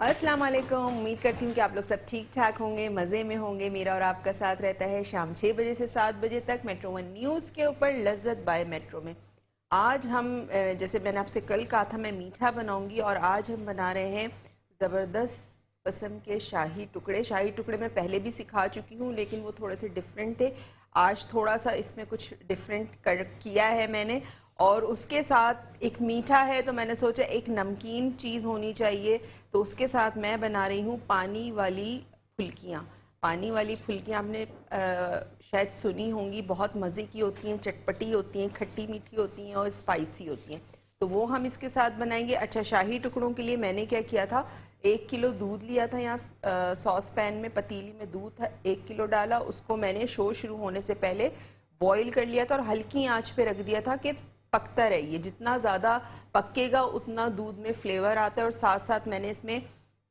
अस्सलाम वालेकुम। उम्मीद करती हूँ कि आप लोग सब ठीक ठाक होंगे, मज़े में होंगे। मेरा और आपका साथ रहता है शाम 6 बजे से 7 बजे तक मेट्रो वन न्यूज़ के ऊपर लज्जत बाय मेट्रो में। आज हम जैसे मैंने आपसे कल कहा था मैं मीठा बनाऊंगी, और आज हम बना रहे हैं ज़बरदस्त किस्म के शाही टुकड़े। शाही टुकड़े मैं पहले भी सिखा चुकी हूँ, लेकिन वो थोड़े से डिफरेंट थे। आज थोड़ा सा इसमें कुछ डिफरेंट किया है मैंने। और उसके साथ एक मीठा है, तो मैंने सोचा एक नमकीन चीज़ होनी चाहिए, तो उसके साथ मैं बना रही हूँ पानी वाली फुल्कियाँ। पानी वाली फुल्कियाँ आपने शायद सुनी होंगी, बहुत मज़े की होती हैं, चटपटी होती हैं, खट्टी मीठी होती हैं और स्पाइसी होती हैं। तो वो हम इसके साथ बनाएंगे। अच्छा, शाही टुकड़ों के लिए मैंने क्या किया था, 1 किलो दूध लिया था। यहाँ सॉस पैन में, पतीली में दूध था, 1 किलो डाला। उसको मैंने शो शुरू होने से पहले बॉईल कर लिया था और हल्की आंच पे रख दिया था कि पकता रहे। ये जितना ज़्यादा पकेगा उतना दूध में फ्लेवर आता है। और साथ साथ मैंने इसमें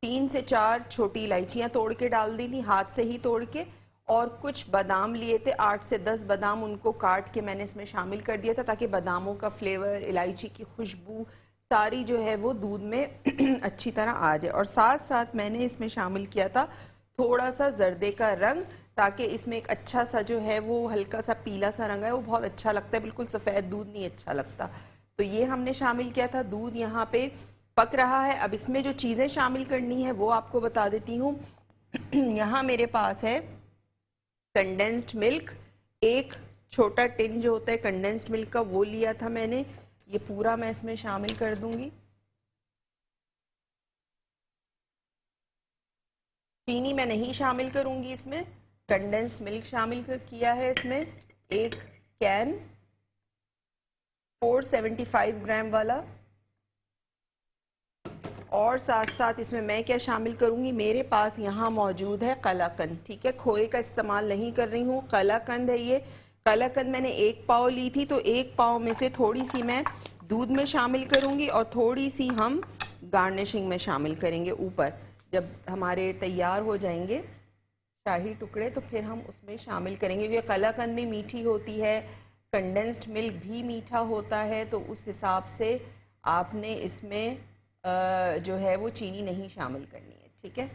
3 से 4 छोटी इलायचियाँ तोड़ के डाल दी थी, हाथ से ही तोड़ के। और कुछ बादाम लिए थे, 8 से 10 बादाम, उनको काट के मैंने इसमें शामिल कर दिया था, ताकि बादामों का फ्लेवर, इलायची की खुशबू सारी जो है वो दूध में अच्छी तरह आ जाए। और साथ साथ मैंने इसमें शामिल किया था थोड़ा सा जर्दे का रंग, ताकि इसमें एक अच्छा सा जो है वो हल्का सा पीला सा रंग है, वो बहुत अच्छा लगता है। बिल्कुल सफ़ेद दूध नहीं अच्छा लगता। तो ये हमने शामिल किया था। दूध यहाँ पे पक रहा है। अब इसमें जो चीज़ें शामिल करनी है वो आपको बता देती हूँ। यहाँ मेरे पास है कंडेंस्ड मिल्क। एक छोटा टिन जो होता है कंडेंस्ड मिल्क का, वो लिया था मैंने। ये पूरा मैं इसमें शामिल कर दूंगी। चीनी मैं नहीं शामिल करूंगी इसमें, कंडेंस मिल्क शामिल किया है इसमें। एक कैन 475 ग्राम वाला। और साथ साथ इसमें मैं क्या शामिल करूंगी, मेरे पास यहाँ मौजूद है कलाकंद। ठीक है, खोए का इस्तेमाल नहीं कर रही हूँ, कलाकंद है ये। कलाकंद मैंने 1 पाव ली थी, तो 1 पाव में से थोड़ी सी मैं दूध में शामिल करूंगी और थोड़ी सी हम गार्निशिंग में शामिल करेंगे ऊपर। जब हमारे तैयार हो जाएंगे शाही टुकड़े, तो फिर हम उसमें शामिल करेंगे, क्योंकि कलाकंद भी मीठी होती है, कंडेंस्ड मिल्क भी मीठा होता है। तो उस हिसाब से आपने इसमें जो है वो चीनी नहीं शामिल करनी है। ठीक है।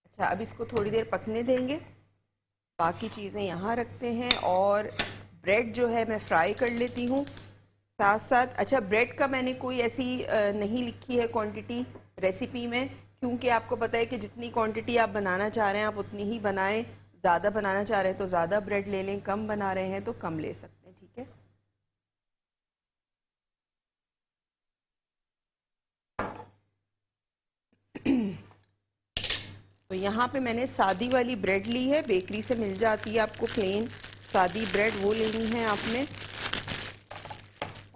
अच्छा, अब इसको थोड़ी देर पकने देंगे, बाकी चीज़ें यहाँ रखते हैं। और ब्रेड जो है मैं फ्राई कर लेती हूँ साथ साथ। अच्छा, ब्रेड का मैंने कोई ऐसी नहीं लिखी है क्वांटिटी रेसिपी में, क्योंकि आपको पता है कि जितनी क्वांटिटी आप बनाना चाह रहे हैं आप उतनी ही बनाएं। ज़्यादा बनाना चाह रहे हैं तो ज़्यादा ब्रेड ले लें, कम बना रहे हैं तो कम ले सकते हैं। ठीक है। तो यहाँ पे मैंने सादी वाली ब्रेड ली है, बेकरी से मिल जाती है आपको प्लेन सादी ब्रेड, वो लेनी है आपने।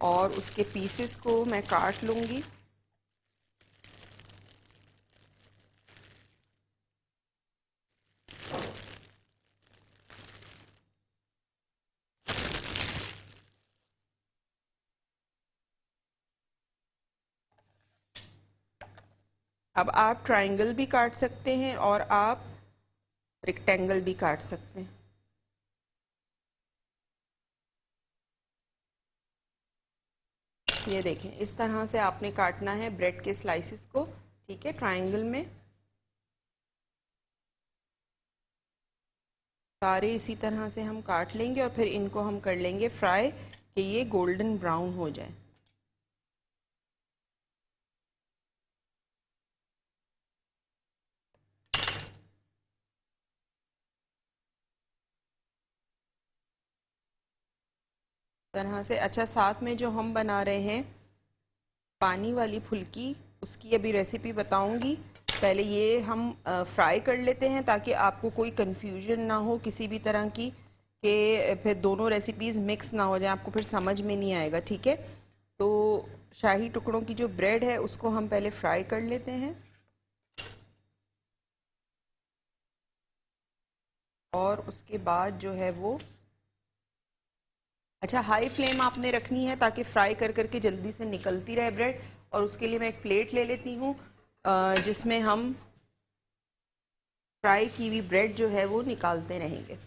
और उसके पीसेस को मैं काट लूँगी। अब आप ट्रायंगल भी काट सकते हैं और आप रेक्टेंगल भी काट सकते हैं। ये देखें, इस तरह से आपने काटना है ब्रेड के स्लाइसिस को। ठीक है, ट्रायंगल में सारे इसी तरह से हम काट लेंगे और फिर इनको हम कर लेंगे फ्राई, कि ये गोल्डन ब्राउन हो जाए। तरह से। अच्छा, साथ में जो हम बना रहे हैं पानी वाली फुल्की, उसकी अभी रेसिपी बताऊंगी। पहले ये हम फ्राई कर लेते हैं, ताकि आपको कोई कंफ्यूजन ना हो किसी भी तरह की, कि फिर दोनों रेसिपीज़ मिक्स ना हो जाए, आपको फिर समझ में नहीं आएगा। ठीक है। तो शाही टुकड़ों की जो ब्रेड है उसको हम पहले फ्राई कर लेते हैं, और उसके बाद जो है वो, अच्छा, हाई फ्लेम आपने रखनी है ताकि फ्राई कर करके जल्दी से निकलती रहे ब्रेड। और उसके लिए मैं एक प्लेट ले लेती हूँ, जिसमें हम फ्राई की हुई ब्रेड जो है वो निकालते रहेंगे।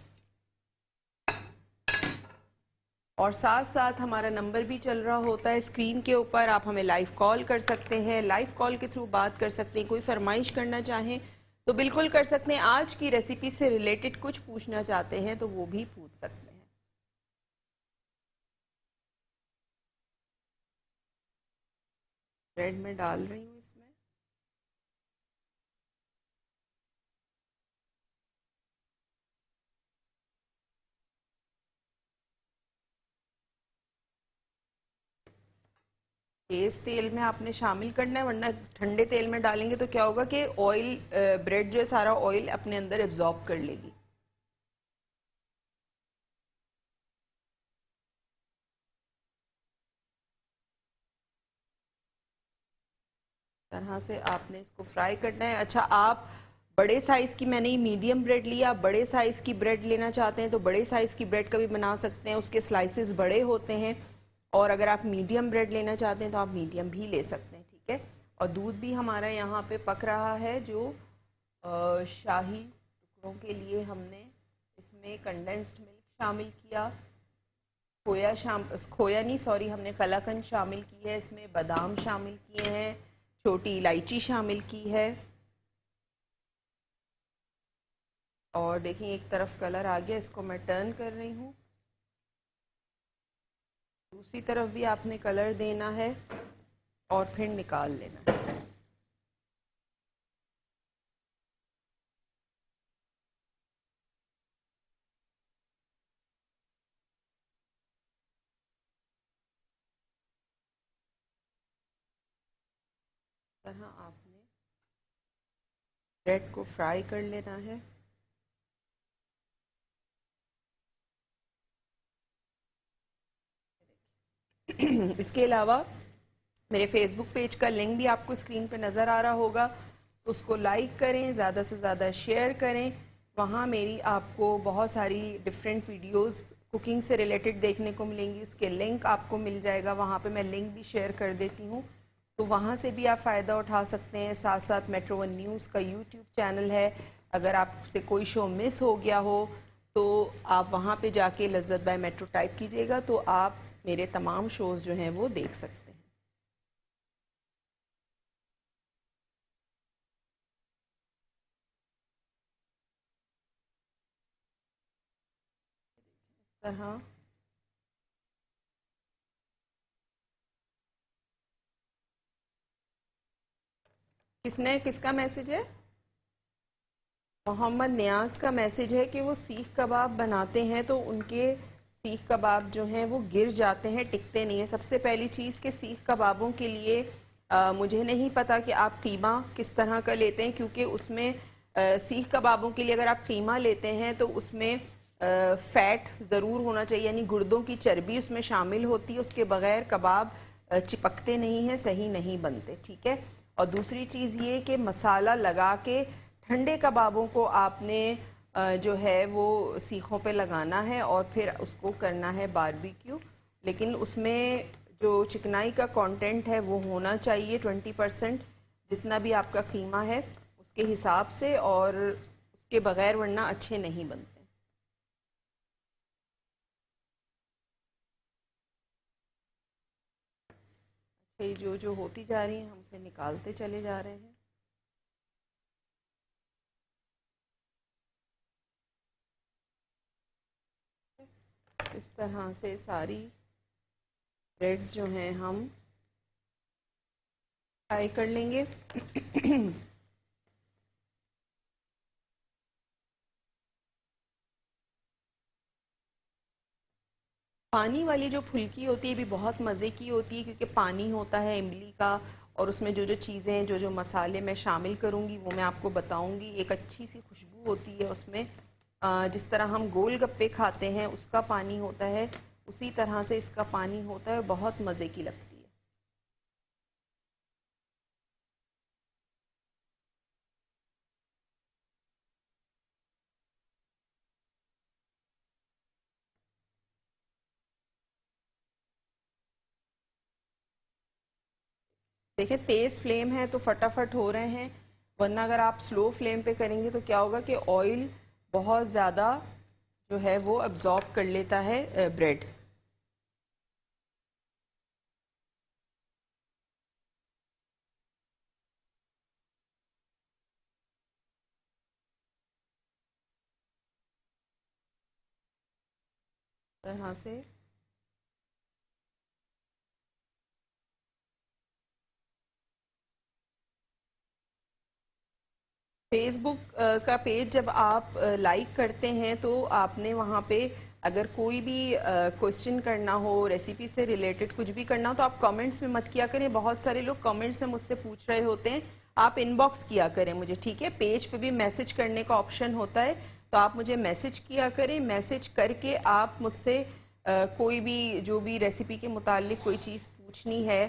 और साथ साथ हमारा नंबर भी चल रहा होता है स्क्रीन के ऊपर, आप हमें लाइव कॉल कर सकते हैं, लाइव कॉल के थ्रू बात कर सकते हैं। कोई फरमाइश करना चाहें तो बिल्कुल कर सकते हैं, आज की रेसिपी से रिलेटेड कुछ पूछना चाहते हैं तो वो भी पूछ सकते हैं। ब्रेड में डाल रही हूँ इसमें। तेज तेल में आपने शामिल करना है, वरना ठंडे तेल में डालेंगे तो क्या होगा कि ऑयल, ब्रेड जो है सारा ऑयल अपने अंदर एब्जॉर्ब कर लेगी। तरह से आपने इसको फ्राई करना है। अच्छा, आप बड़े साइज़ की, मैंने ये मीडियम ब्रेड लिया, आप बड़े साइज़ की ब्रेड लेना चाहते हैं तो बड़े साइज़ की ब्रेड का भी बना सकते हैं, उसके स्लाइसेस बड़े होते हैं। और अगर आप मीडियम ब्रेड लेना चाहते हैं तो आप मीडियम भी ले सकते हैं, ठीक है। और दूध भी हमारा यहाँ पे पक रहा है, जो शाही टुकड़ों के लिए हमने इसमें कंडेंस्ड मिल्क शामिल किया, खोया नहीं सॉरी, हमने कलाकंद शामिल की है, इसमें बादाम शामिल किए हैं, छोटी इलायची शामिल की है। और देखिए एक तरफ कलर आ गया, इसको मैं टर्न कर रही हूँ। दूसरी तरफ भी आपने कलर देना है और फिर निकाल लेना है। तरह आपने ब्रेड को फ्राई कर लेना है। इसके अलावा मेरे फेसबुक पेज का लिंक भी आपको स्क्रीन पे नज़र आ रहा होगा, उसको लाइक करें, ज़्यादा से ज़्यादा शेयर करें। वहाँ मेरी आपको बहुत सारी डिफरेंट वीडियोस कुकिंग से रिलेटेड देखने को मिलेंगी, उसके लिंक आपको मिल जाएगा, वहाँ पे मैं लिंक भी शेयर कर देती हूँ, तो वहाँ से भी आप फ़ायदा उठा सकते हैं। साथ साथ मेट्रो वन न्यूज़ का यूट्यूब चैनल है, अगर आपसे कोई शो मिस हो गया हो तो आप वहाँ पे जाके लज्जत बाय मेट्रो टाइप कीजिएगा तो आप मेरे तमाम शोज़ जो हैं वो देख सकते हैं। तरह किसका मैसेज है? मोहम्मद नियाज़ का मैसेज है कि वो सीख कबाब बनाते हैं तो उनके सीख कबाब जो हैं वो गिर जाते हैं, टिकते नहीं हैं। सबसे पहली चीज़ कि सीख कबाबों के लिए मुझे नहीं पता कि आप कीमा किस तरह का लेते हैं, क्योंकि उसमें सीख कबाबों के लिए अगर आप कीमा लेते हैं तो उसमें फ़ैट ज़रूर होना चाहिए, यानी गुर्दों की चर्बी उसमें शामिल होती है, उसके बगैर कबाब चिपकते नहीं हैं, सही नहीं बनते, ठीक है। और दूसरी चीज़ ये कि मसाला लगा के ठंडे कबाबों को आपने जो है वो सीखों पे लगाना है और फिर उसको करना है बारबेक्यू, लेकिन उसमें जो चिकनाई का कंटेंट है वो होना चाहिए 20%, जितना भी आपका कीमा है उसके हिसाब से, और उसके बगैर वरना अच्छे नहीं बनते। अच्छा, ये जो जो होती जा रही हैं हम उसे निकालते चले जा रहे हैं। इस तरह से सारी ब्रेड्स जो हैं हम फ्राई कर लेंगे। पानी वाली जो फुल्की होती है भी बहुत मज़े की होती है, क्योंकि पानी होता है इमली का, और उसमें जो जो चीज़ें, जो जो मसाले मैं शामिल करूँगी वो मैं आपको बताऊँगी। एक अच्छी सी खुशबू होती है उसमें, जिस तरह हम गोल गप्पे खाते हैं उसका पानी होता है, उसी तरह से इसका पानी होता है, बहुत मज़े की लगती है। देखिए तेज़ फ्लेम है तो फटाफट हो रहे हैं, वरना अगर आप स्लो फ्लेम पे करेंगे तो क्या होगा कि ऑयल बहुत ज़्यादा जो है वो अब्जॉर्ब कर लेता है ब्रेड। तरह से फेसबुक का पेज जब आप लाइक करते हैं तो आपने वहाँ पे अगर कोई भी क्वेश्चन करना हो, रेसिपी से रिलेटेड कुछ भी करना हो, तो आप कमेंट्स में मत किया करें। बहुत सारे लोग कमेंट्स में मुझसे पूछ रहे होते हैं, आप इनबॉक्स किया करें मुझे, ठीक है। पेज पे भी मैसेज करने का ऑप्शन होता है, तो आप मुझे मैसेज किया करें। मैसेज करके आप मुझसे कोई भी जो भी रेसिपी के मुतालिक कोई चीज़ पूछनी है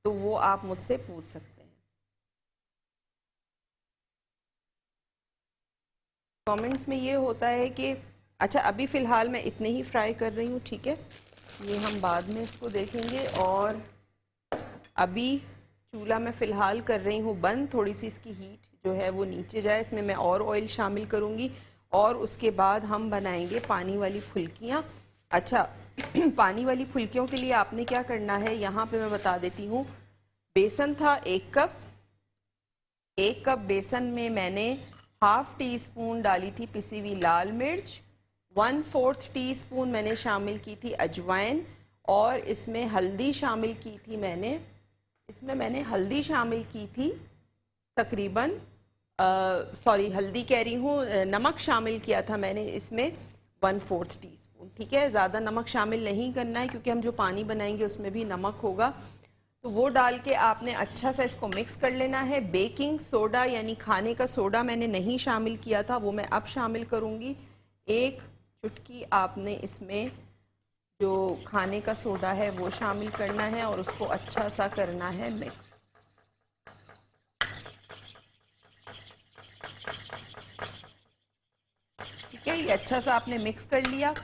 तो वो आप मुझसे पूछ सकते हैं। कमेंट्स में ये होता है कि अच्छा अभी फ़िलहाल मैं इतने ही फ्राई कर रही हूँ, ठीक है, ये हम बाद में इसको देखेंगे। और अभी चूल्हा मैं फ़िलहाल कर रही हूँ बंद, थोड़ी सी इसकी हीट जो है वो नीचे जाए, इसमें मैं और ऑयल शामिल करूँगी और उसके बाद हम बनाएंगे पानी वाली फुल्कियाँ। अच्छा पानी वाली फुल्कियों के लिए आपने क्या करना है, यहाँ पे मैं बता देती हूँ। बेसन था 1 कप, 1 कप बेसन में मैंने हाफ टी स्पून डाली थी पिसी हुई लाल मिर्च, 1/4 टीस्पून मैंने शामिल की थी अजवाइन, और इसमें हल्दी शामिल की थी मैंने हल्दी शामिल की थी तकरीबन सॉरी हल्दी कह रही हूँ, नमक शामिल किया था मैंने इसमें 1/4 टीस्पून, ठीक है। ज़्यादा नमक शामिल नहीं करना है क्योंकि हम जो पानी बनाएंगे उसमें भी नमक होगा। तो वो डाल के आपने अच्छा सा इसको मिक्स कर लेना है। बेकिंग सोडा यानी खाने का सोडा मैंने नहीं शामिल किया था, वो मैं अब शामिल करूँगी। 1 चुटकी आपने इसमें जो खाने का सोडा है वो शामिल करना है और उसको अच्छा सा करना है मिक्स। ठीक है, ये अच्छा सा आपने मिक्स कर लिया।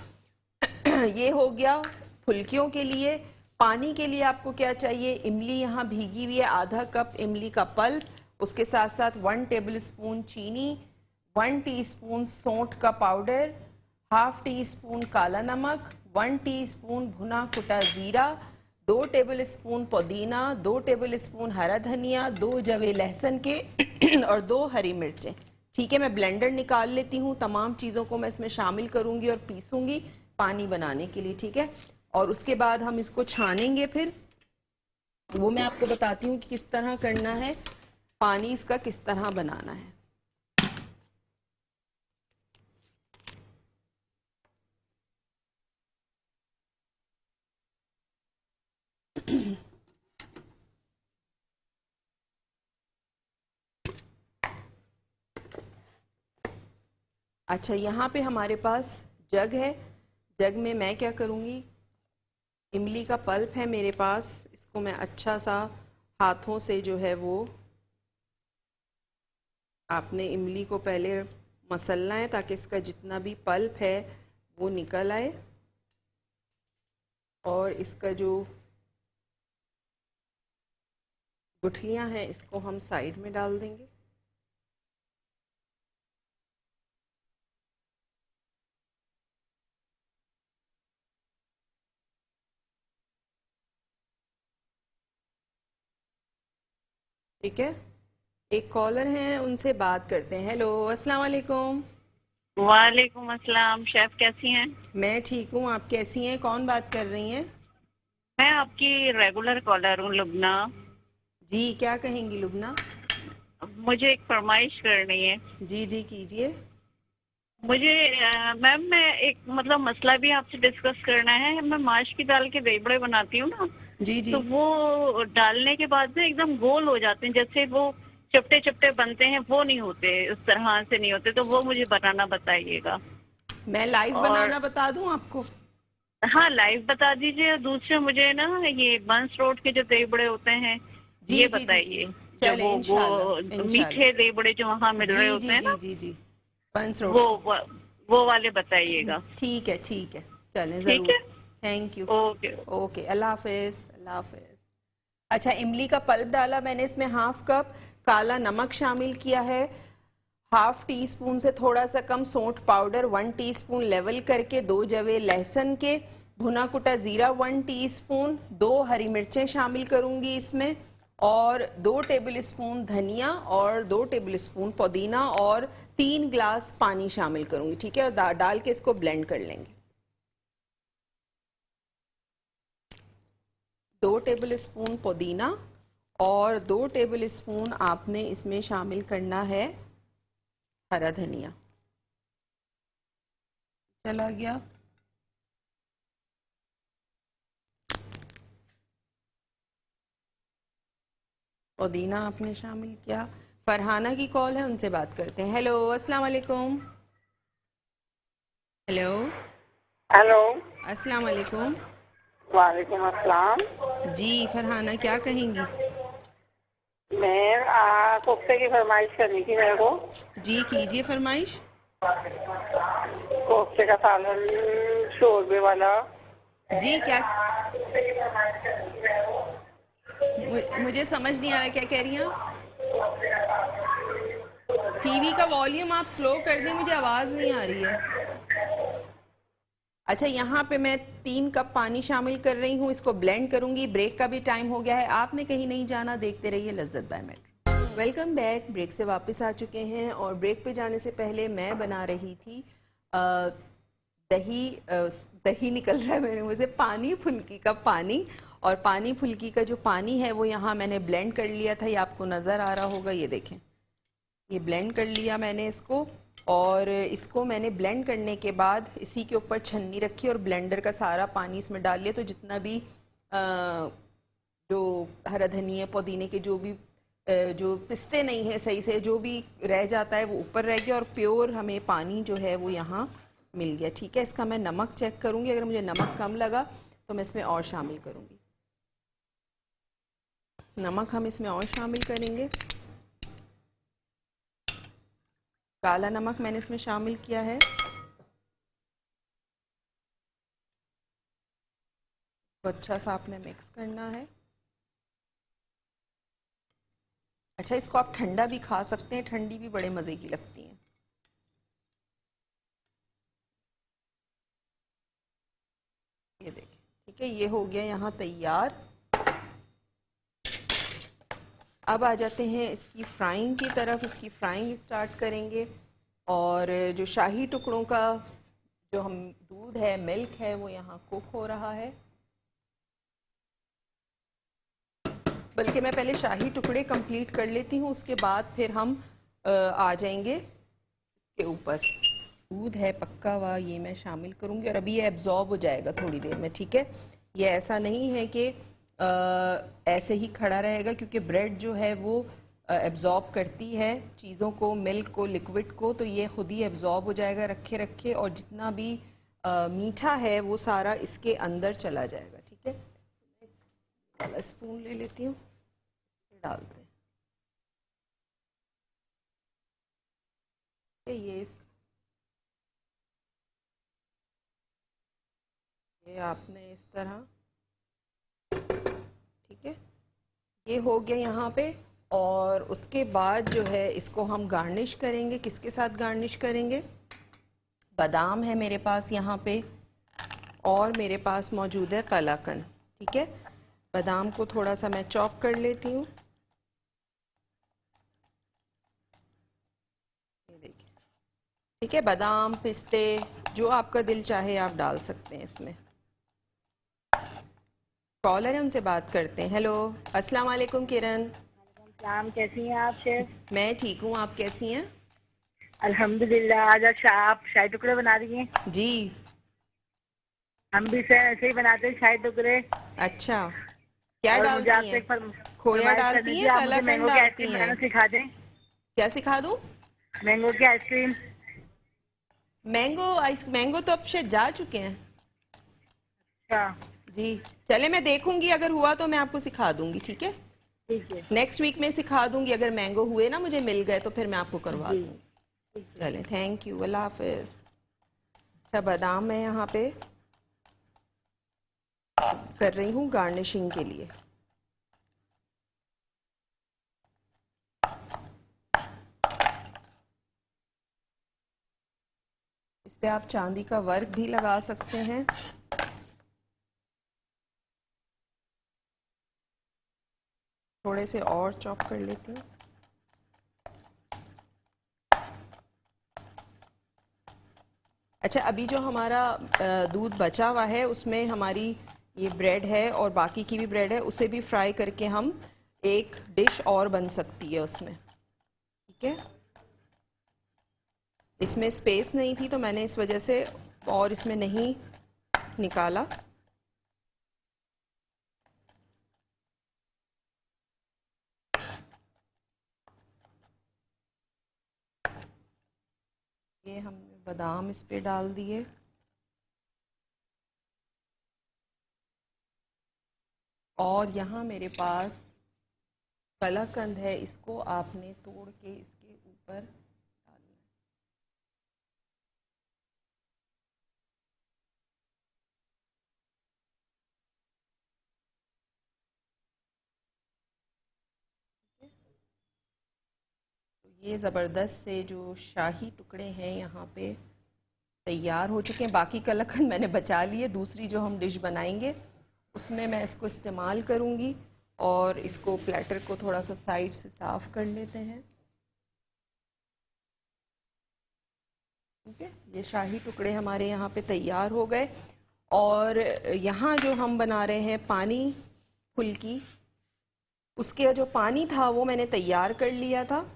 ये हो गया फुल्कियों के लिए। पानी के लिए आपको क्या चाहिए, इमली यहाँ भीगी हुई है, आधा कप इमली का पल्प, उसके साथ साथ 1 टेबलस्पून चीनी, 1 टीस्पून सौंठ का पाउडर, हाफ टी स्पून काला नमक, 1 टीस्पून भुना कुटा ज़ीरा, 2 टेबलस्पून पुदीना, 2 टेबलस्पून हरा धनिया, 2 जवे लहसुन के और 2 हरी मिर्चें। ठीक है, मैं ब्लेंडर निकाल लेती हूँ, तमाम चीज़ों को मैं इसमें शामिल करूँगी और पीसूँगी पानी बनाने के लिए, ठीक है। और उसके बाद हम इसको छानेंगे, फिर वो मैं आपको बताती हूँ कि किस तरह करना है, पानी इसका किस तरह बनाना है। अच्छा, यहाँ पे हमारे पास जग है। जग में मैं क्या करूँगी, इमली का पल्प है मेरे पास, इसको मैं अच्छा सा हाथों से जो है वो आपने इमली को पहले मसलना है ताकि इसका जितना भी पल्प है वो निकल आए, और इसका जो गुठलियाँ हैं इसको हम साइड में डाल देंगे। ठीक है, एक कॉलर हैं, उनसे बात करते हैं। हेलो, अस्सलाम वालेकुम। वालेकुम अस्सलाम। शेफ कैसी हैं? मैं ठीक हूँ, आप कैसी हैं? कौन बात कर रही हैं? मैं आपकी रेगुलर कॉलर हूँ, लुबना। जी, क्या कहेंगी लुबना? मुझे एक फरमाइश करनी है। जी जी कीजिए। मुझे मैम मैं एक मतलब मसला भी आपसे डिस्कस करना है। मैं माश की दाल के दही बनाती हूँ ना, जी जी। तो वो डालने के बाद में एकदम गोल हो जाते हैं, जैसे वो चपटे चपटे बनते हैं, वो नहीं होते, उस तरह से नहीं होते, तो वो मुझे बनाना बताइएगा। मैं लाइव और बनाना बता दूं आपको? हाँ, लाइव बता दीजिए। दूसरे मुझे ना ये बंस रोड के जो दही बड़े होते हैं जी ये जी जी जी। बताइए, जो चले इंशाल्लाह वो मीठे इंशाल्लाह। दही बड़े जो वहाँ मिल जी रहे होते जी हैं जी ना, जी जी। पंच रोड वो के। वो वाले बताइएगा। ठीक है ठीक है, चलें ठीक ज़रूर। है, थैंक यू। ओके। ओके, अल्लाह हाफिज़, अल्लाह हाफिज़। अच्छा, इमली का पल्प डाला मैंने, इसमें हाफ कप काला नमक शामिल किया है, हाफ टी स्पून से थोड़ा सा कम सौंठ पाउडर 1 टीस्पून लेवल करके, 2 जवे लहसुन के, भुना कुटा ज़ीरा 1 टीस्पून, 2 हरी मिर्चें शामिल करूंगी इसमें, और 2 टेबलस्पून धनिया और 2 टेबलस्पून पुदीना, और 3 ग्लास पानी शामिल करूंगी, ठीक है। डाल के इसको ब्लेंड कर लेंगे। 2 टेबल स्पून पुदीना और 2 टेबल स्पून आपने इसमें शामिल करना है हरा धनिया। चला गया। पुदीना आपने शामिल किया। फरहाना की कॉल है, उनसे बात करते हैं। हेलो, अस्सलाम वालेकुम। Hello, hello. अस्सलाम वालेकुम। वालेकुम अस्सलाम। जी फरहाना, क्या कहेंगी? मैं कोफ्ते की फरमाइश करनी थी मेरे को। जी कीजिए फरमाइश। कोफ्ते का सालन, शोरबे वाला। जी क्या? मुझे समझ नहीं आ रहा, क्या कह रही हैं आप? टीवी का वॉल्यूम आप स्लो कर दें, मुझे आवाज़ नहीं आ रही है। अच्छा, यहाँ पे मैं 3 कप पानी शामिल कर रही हूँ, इसको ब्लेंड करूंगी। ब्रेक का भी टाइम हो गया है, आपने कहीं नहीं जाना, देखते रहिए Lazzat by Metro. Welcome back. Break से वापस आ चुके हैं और ब्रेक पे जाने से पहले मैं बना रही थी दही निकल रहा है मेरे मुंह से, पानी फुल्की का पानी। और पानी फुल्की का जो पानी है वो यहाँ मैंने ब्लेंड कर लिया था, ये आपको नज़र आ रहा होगा, ये देखें, ये ब्लेंड कर लिया मैंने इसको। और इसको मैंने ब्लेंड करने के बाद इसी के ऊपर छन्नी रखी और ब्लेंडर का सारा पानी इसमें डाल लिया। तो जितना भी जो हरा धनिया पुदीने के जो पिसते नहीं है सही से, जो भी रह जाता है वो ऊपर रह गया और प्योर हमें पानी जो है वो यहाँ मिल गया। ठीक है, इसका मैं नमक चेक करूँगी, अगर मुझे नमक कम लगा तो मैं इसमें और शामिल करूँगी। नमक हम इसमें और शामिल करेंगे। काला नमक मैंने इसमें शामिल किया है। तो अच्छा सा आपने मिक्स करना है। अच्छा, इसको आप ठंडा भी खा सकते हैं, ठंडी भी बड़े मज़े की लगती हैं। ये देखिए, ठीक है, ये हो गया यहाँ तैयार। अब आ जाते हैं इसकी फ्राइंग की तरफ। इसकी फ्राइंग स्टार्ट करेंगे। और जो शाही टुकड़ों का जो हम दूध है, मिल्क है, वो यहाँ कुक हो रहा है। बल्कि मैं पहले शाही टुकड़े कंप्लीट कर लेती हूँ, उसके बाद फिर हम आ जाएंगे इसके ऊपर। दूध है पक्का हुआ, ये मैं शामिल करूँगी और अभी ये एब्जॉर्ब हो जाएगा थोड़ी देर में। ठीक है, ये ऐसा नहीं है कि ऐसे ही खड़ा रहेगा, क्योंकि ब्रेड जो है वो एब्जॉर्ब करती है चीज़ों को, मिल्क को, लिक्विड को, तो ये खुद ही एब्जॉर्ब हो जाएगा रखे रखे, और जितना भी मीठा है वो सारा इसके अंदर चला जाएगा। ठीक है, वाला स्पून ले लेती हूँ, डालते हैं। ये आपने इस तरह, ठीक है, ये हो गया यहाँ पे। और उसके बाद जो है इसको हम गार्निश करेंगे। किसके साथ गार्निश करेंगे? बादाम है मेरे पास यहाँ पे, और मेरे पास मौजूद है कलाकंद। ठीक है, बादाम को थोड़ा सा मैं चॉप कर लेती हूँ। ये देखिए, ठीक है, बादाम, पिस्ते, जो आपका दिल चाहे आप डाल सकते हैं इसमें। कॉलर है, उनसे बात करते हैं। हेलो, अस्सलाम वालेकुम किरण। सलाम, कैसी हैं आप शेफ? मैं ठीक हूँ, आप कैसी हैं? अल्हम्दुलिल्लाह। आज आप शाही टुकड़े बना रही हैं? जी, हम भी ऐसे ही बनाते हैं शाही टुकड़े। अच्छा, क्या और मुझे डालती आपसे हैं? एक खोया फरमाइश डालती करनी हैं, थी, आप मुझे कलाकंद मैंगो की डालती आइसक्रीम हैं? बनाना सिखा दें। क्या सिखा दूँ? मैंगो की आइसक्रीम। मैंगो तो अब शायद जा चुके हैं। अच्छा, जी, चले, मैं देखूंगी, अगर हुआ तो मैं आपको सिखा दूंगी। ठीक है, ठीक है। नेक्स्ट वीक में सिखा दूंगी। अगर मैंगो हुए ना, मुझे मिल गए, तो फिर मैं आपको करवा जी, दूंगी। ठीक है। चले, थैंक यू, अल्लाह हाफिज। अच्छा, बादाम मैं यहाँ पे कर रही हूँ गार्निशिंग के लिए। इस पे आप चांदी का वर्क भी लगा सकते हैं। थोड़े से और चॉप कर लेती हूँ। अच्छा, अभी जो हमारा दूध बचा हुआ है उसमें हमारी ये ब्रेड है और बाकी की भी ब्रेड है, उसे भी फ्राई करके हम एक डिश और बन सकती है उसमें। ठीक है, इसमें स्पेस नहीं थी तो मैंने इस वजह से और इसमें नहीं निकाला। ये हमने बादाम इस पे डाल दिए, और यहाँ मेरे पास कलाकंद है, इसको आपने तोड़ के इसके ऊपर डालना है। तो ये ज़बरदस्त से जो शाही टुकड़े हैं यहाँ पे तैयार हो चुके हैं। बाकी कलाकंद मैंने बचा लिए, दूसरी जो हम डिश बनाएंगे उसमें मैं इसको इस्तेमाल करूँगी। और इसको प्लेटर को थोड़ा सा साइड से साफ़ कर लेते हैं। ठीक है, ये शाही टुकड़े हमारे यहाँ पे तैयार हो गए। और यहाँ जो हम बना रहे हैं पानी फुल्की, उसके जो पानी था वो मैंने तैयार कर लिया था।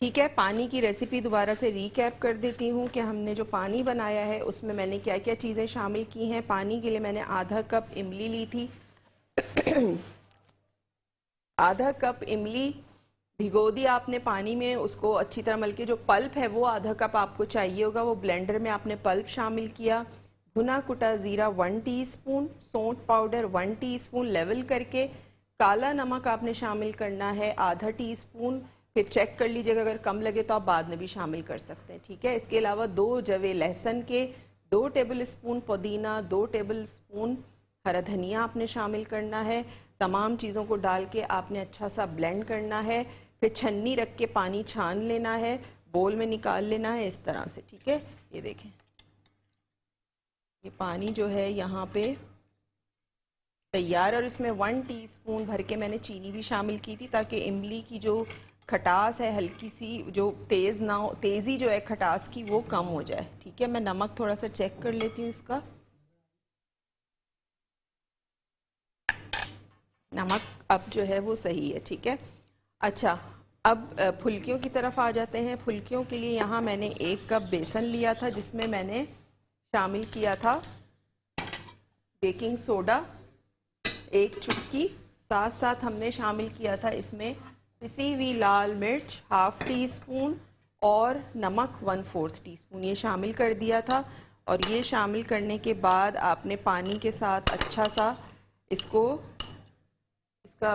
ठीक है, पानी की रेसिपी दोबारा से रीकैप कर देती हूँ कि हमने जो पानी बनाया है उसमें मैंने क्या क्या चीज़ें शामिल की हैं। पानी के लिए मैंने आधा कप इमली ली थी। आधा कप इमली भिगो दी आपने पानी में, उसको अच्छी तरह मल के जो पल्प है वो आधा कप आपको चाहिए होगा, वो ब्लेंडर में आपने पल्प शामिल किया। भुना कुटा ज़ीरा 1 टीस्पून, सौंठ पाउडर 1 टीस्पून लेवल करके, काला नमक आपने शामिल करना है आधा टीस्पून, फिर चेक कर लीजिएगा अगर कम लगे तो आप बाद में भी शामिल कर सकते हैं। ठीक है, इसके अलावा 2 जवे लहसुन के, 2 टेबल स्पून पुदीना, 2 टेबल स्पून हरा धनिया आपने शामिल करना है। तमाम चीज़ों को डाल के आपने अच्छा सा ब्लेंड करना है। फिर छन्नी रख के पानी छान लेना है, बोल में निकाल लेना है इस तरह से। ठीक है, ये देखें, ये पानी जो है यहाँ पे तैयार। और इसमें 1 टीस्पून भर के मैंने चीनी भी शामिल की थी ताकि इमली की जो खटास है हल्की सी, जो तेज़ ना हो, तेज़ी जो है खटास की वो कम हो जाए। ठीक है, मैं नमक थोड़ा सा चेक कर लेती हूँ इसका। नमक अब जो है वो सही है। ठीक है, अच्छा, अब फुल्कियों की तरफ आ जाते हैं। फुल्कियों के लिए यहाँ मैंने 1 कप बेसन लिया था, जिसमें मैंने शामिल किया था बेकिंग सोडा 1 चुटकी, साथ साथ हमने शामिल किया था इसमें पिसी हुई लाल मिर्च 1/2 टीस्पून और नमक 1/4 टीस्पून, ये शामिल कर दिया था। और ये शामिल करने के बाद आपने पानी के साथ अच्छा सा इसका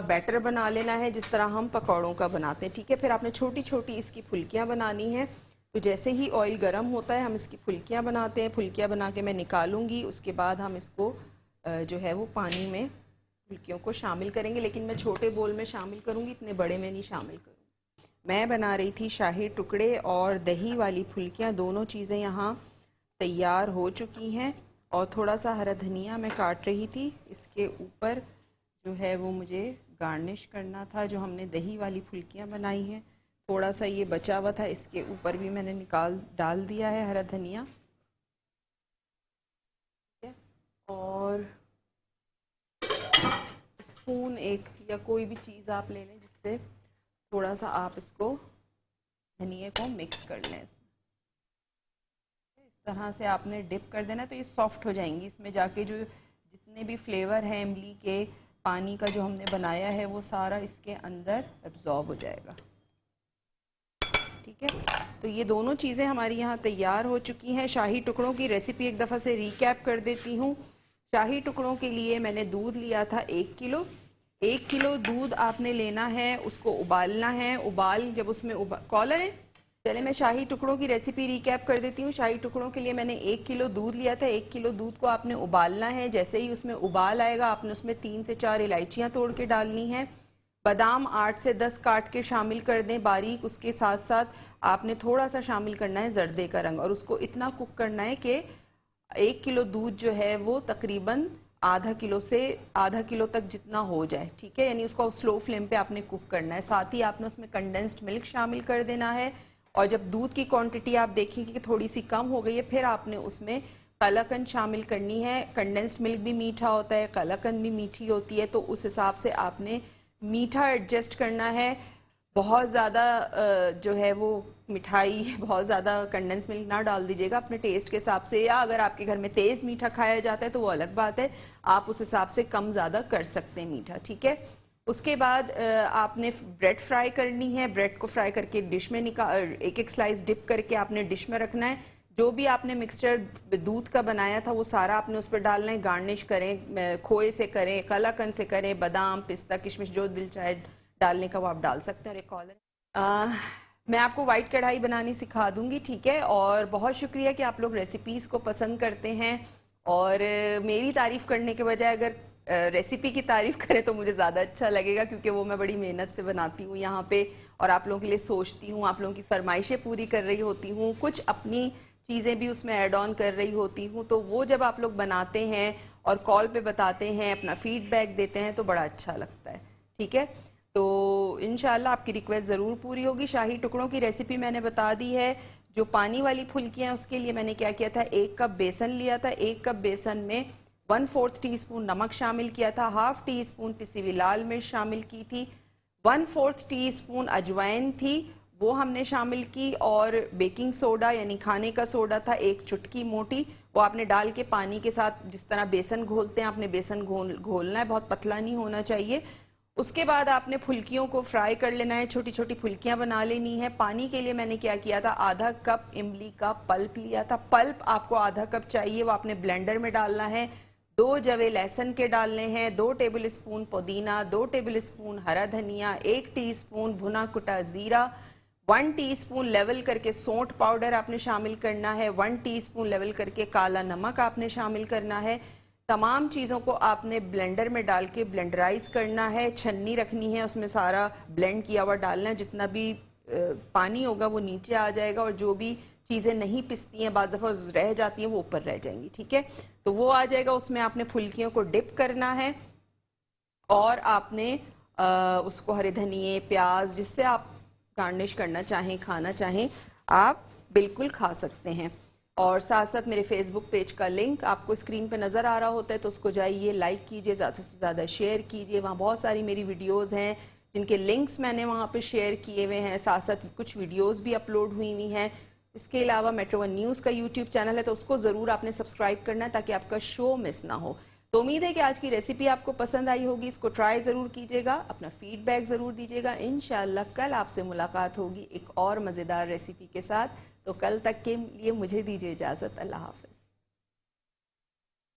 बैटर बना लेना है, जिस तरह हम पकौड़ों का बनाते हैं। ठीक है, फिर आपने छोटी छोटी इसकी फुल्कियाँ बनानी हैं। तो जैसे ही ऑयल गर्म होता है हम इसकी फुल्कियाँ बनाते हैं। फुल्कियाँ बना के मैं निकालूंगी, उसके बाद हम इसको जो है वो पानी में फुल्कियों को शामिल करेंगे, लेकिन मैं छोटे बोल में शामिल करूँगी, इतने बड़े में नहीं शामिल करूँगी। मैं बना रही थी शाही टुकड़े और दही वाली फुल्कियाँ, दोनों चीज़ें यहाँ तैयार हो चुकी हैं। और थोड़ा सा हरा धनिया मैं काट रही थी, इसके ऊपर जो है वो मुझे गार्निश करना था। जो हमने दही वाली फुल्कियाँ बनाई हैं, थोड़ा सा ये बचा हुआ था, इसके ऊपर भी मैंने डाल दिया है हरा धनिया। और स्पून एक या कोई भी चीज़ आप ले लें जिससे थोड़ा सा आप इसको धनिए को मिक्स कर लें। इस तरह से आपने डिप कर देना, तो ये सॉफ्ट हो जाएंगी। इसमें जाके जो जितने भी फ्लेवर हैं इमली के, पानी का जो हमने बनाया है, वो सारा इसके अंदर एब्जॉर्ब हो जाएगा। ठीक है, तो ये दोनों चीज़ें हमारी यहाँ तैयार हो चुकी हैं। शाही टुकड़ों की रेसिपी एक दफ़ा से रीकैप कर देती हूँ। शाही टुकड़ों के लिए मैंने दूध लिया था 1 किलो। 1 किलो दूध आपने लेना है, उसको उबालना है। उबाल जब उसमें कॉलर है, चले मैं शाही टुकड़ों की रेसिपी रीकैप कर देती हूँ। शाही टुकड़ों के लिए मैंने 1 किलो दूध लिया था। 1 किलो दूध को आपने उबालना है। जैसे ही उसमें उबाल आएगा, आपने उसमें 3 से 4 इलायचियाँ तोड़ के डालनी हैं। बादाम 8 से 10 काट के शामिल कर दें बारीक। उसके साथ साथ आपने थोड़ा सा शामिल करना है जर्दे का रंग, और उसको इतना कुक करना है कि 1 किलो दूध जो है वो तकरीबन आधा किलो तक जितना हो जाए। ठीक है, यानी उसको स्लो फ्लेम पे आपने कुक करना है। साथ ही आपने उसमें कंडेंस्ड मिल्क शामिल कर देना है। और जब दूध की क्वांटिटी आप देखेंगे कि थोड़ी सी कम हो गई है, फिर आपने उसमें कलाकंद शामिल करनी है। कंडेंस्ड मिल्क भी मीठा होता है, कलाकंद भी मीठी होती है, तो उस हिसाब से आपने मीठा एडजस्ट करना है। बहुत ज़्यादा जो है वो मिठाई बहुत ज़्यादा कंडेंस मिल्क ना डाल दीजिएगा, अपने टेस्ट के हिसाब से, या अगर आपके घर में तेज़ मीठा खाया जाता है तो वो अलग बात है, आप उस हिसाब से कम ज़्यादा कर सकते हैं मीठा, ठीक है। उसके बाद आपने ब्रेड फ्राई करनी है। ब्रेड को फ्राई करके डिश में एक एक स्लाइस डिप करके आपने डिश में रखना है। जो भी आपने मिक्सचर दूध का बनाया था वो सारा आपने उस पर डालना है। गार्निश करें, खोए से करें, कलाकंद से करें, बादाम, पिस्ता, किशमिश, जो दिल चाहे डालने का वो आप डाल सकते हैं। और एक कॉलर, मैं आपको वाइट कढ़ाई बनानी सिखा दूंगी, ठीक है। और बहुत शुक्रिया कि आप लोग रेसिपीज़ को पसंद करते हैं, और मेरी तारीफ़ करने के बजाय अगर रेसिपी की तारीफ़ करें तो मुझे ज़्यादा अच्छा लगेगा, क्योंकि वो मैं बड़ी मेहनत से बनाती हूँ यहाँ पे, और आप लोगों के लिए सोचती हूँ, आप लोगों की फरमाइशें पूरी कर रही होती हूँ, कुछ अपनी चीज़ें भी उसमें ऐड ऑन कर रही होती हूँ। तो वो जब आप लोग बनाते हैं और कॉल पे बताते हैं, अपना फीडबैक देते हैं, तो बड़ा अच्छा लगता है, ठीक है। तो इंशाल्लाह आपकी रिक्वेस्ट ज़रूर पूरी होगी। शाही टुकड़ों की रेसिपी मैंने बता दी है। जो पानी वाली फुल्कियाँ, उसके लिए मैंने क्या किया था, 1 कप बेसन लिया था। 1 कप बेसन में 1/4 टीस्पून नमक शामिल किया था, ½ टीस्पून पिसी हुई लाल मिर्च शामिल की थी, 1/4 टीस्पून अजवाइन थी, वो हमने शामिल की, और बेकिंग सोडा यानी खाने का सोडा था 1 चुटकी मोटी, वो आपने डाल के पानी के साथ जिस तरह बेसन घोलते हैं आपने बेसन घोलना है, बहुत पतला नहीं होना चाहिए। उसके बाद आपने फुल्कियों को फ्राई कर लेना है, छोटी छोटी फुल्कियां बना लेनी है। पानी के लिए मैंने क्या किया था, ½ कप इमली का पल्प लिया था। पल्प आपको ½ कप चाहिए, वो आपने ब्लेंडर में डालना है। 2 जवे लहसुन के डालने हैं, 2 टेबल स्पून पुदीना, 2 टेबल स्पून हरा धनिया, 1 टीस्पून भुना कुटा जीरा, 1 टीस्पून लेवल करके सौंठ पाउडर आपने शामिल करना है, 1 टीस्पून लेवल करके काला नमक आपने शामिल करना है। तमाम चीज़ों को आपने ब्लेंडर में डाल के ब्लेंडराइज करना है। छन्नी रखनी है, उसमें सारा ब्लेंड किया हुआ डालना है, जितना भी पानी होगा वो नीचे आ जाएगा, और जो भी चीज़ें नहीं पिसती हैं, बाज़ दफ़ा रह जाती हैं, वो ऊपर रह जाएंगी, ठीक है। तो वो आ जाएगा, उसमें आपने फुल्कियों को डिप करना है, और आपने उसको हरे धनिए, प्याज, जिससे आप गार्निश करना चाहें, खाना चाहें, आप बिल्कुल खा सकते हैं। और साथ साथ मेरे फेसबुक पेज का लिंक आपको स्क्रीन पे नज़र आ रहा होता है, तो उसको जाइए, लाइक कीजिए, ज़्यादा से ज़्यादा शेयर कीजिए। वहाँ बहुत सारी मेरी वीडियोस हैं जिनके लिंक्स मैंने वहाँ पे शेयर किए हुए हैं, साथ साथ कुछ वीडियोस भी अपलोड हुई हुई हैं। इसके अलावा मेट्रो वन न्यूज़ का यूट्यूब चैनल है, तो उसको ज़रूर आपने सब्सक्राइब करना है ताकि आपका शो मिस ना हो। तो उम्मीद है कि आज की रेसिपी आपको पसंद आई होगी, इसको ट्राई ज़रूर कीजिएगा, अपना फीडबैक ज़रूर दीजिएगा। इंशाल्लाह कल आपसे मुलाकात होगी एक और मज़ेदार रेसिपी के साथ। तो कल तक के लिए मुझे दीजिए इजाज़त। अल्लाह हाफ़िज़।